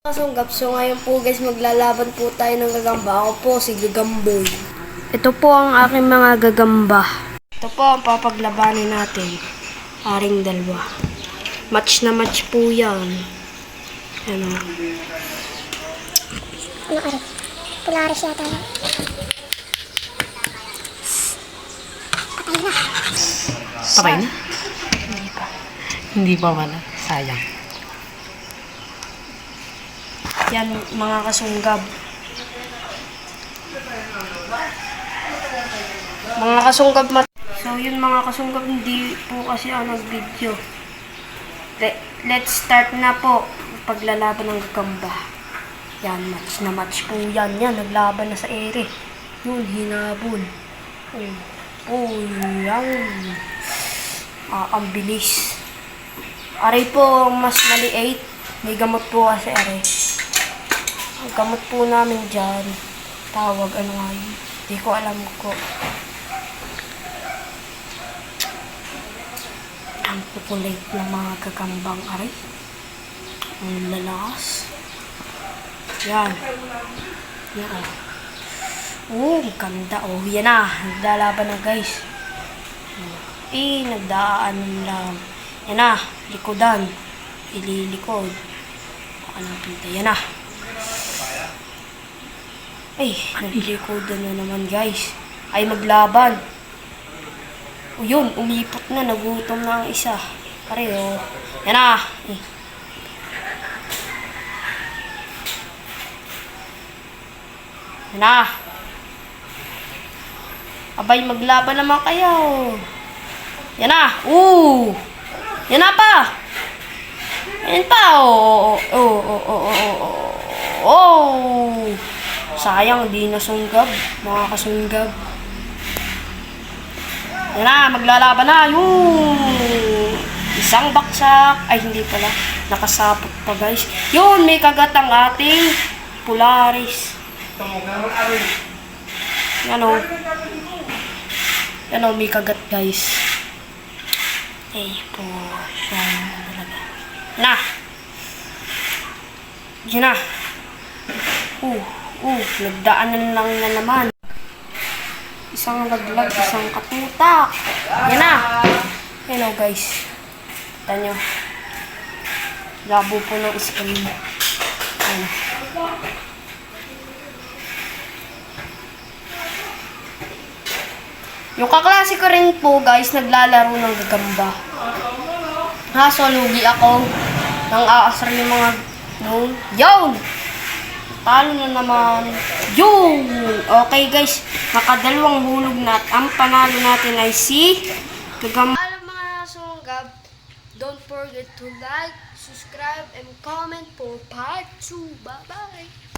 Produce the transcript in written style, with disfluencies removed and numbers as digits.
Kasunggap, so ngayon po guys, maglalaban po tayo ng gagamba. Ako po si Gagamboy. Ito po ang aking mga gagamba. Ito po ang papaglabanin natin. Paring dalawa. Match na match po yan. Ano? Ano ari? Polaris yata yan. Patay na? Hindi pa. Hindi pa wala. Sayang. Yan mga kasunggab. Mga kasunggab So yun mga kasunggab, hindi po kasi ako nag-video. Let's start na po. Paglalaban ng gagamba. Yan, match na match po yan. Yan, naglaban na sa ere. Yun, hinabol. Yan. Ang bilis. Aray po, mas maliit. May gamot po kasi aray. Ang gamot po namin dyan, tawag ano nga yun. Hindi ko alam ko. Ang populate ng mga gagambang aray. Ang lalakas. Yan. Yan. Ganda. Yan na. Naglalaban na guys. Nagdaan lang. Yan na. Likodan. Ililikod. Yan na. Naglikodan na naman guys. Ay maglaban. Yun, umipot na. Nagutom na ang isa. Pareho. Yan na. Yan na. Abay, maglaban naman kayo. Yan na. Yan na pa. Yan pa. Sayang, di nasunggab. Mga kasunggab. Yan na, maglalaban na. Isang baksak. Ay, hindi pala. Nakasapot pa, guys. Yun, may kagat ang ating Polaris. Yan o. Yan o, may kagat, guys. Po. Yan talaga. Na. Yan na. Nagdaanan lang na naman. Isang laglag, isang katutak. Yan na. Yan o guys. Kita nyo. Labo po ng screen. Yan. Yung kaklase ko rin po guys, naglalaro ng gagamba. Lugi ako. Nang aasar yung mga Yun! Talo na naman. Yun! Okay guys, nakadalawang hulog na at ang panalo natin ay si Gagamba. Alam mga sunggab, don't forget to like, subscribe, and comment for part 2. Bye-bye!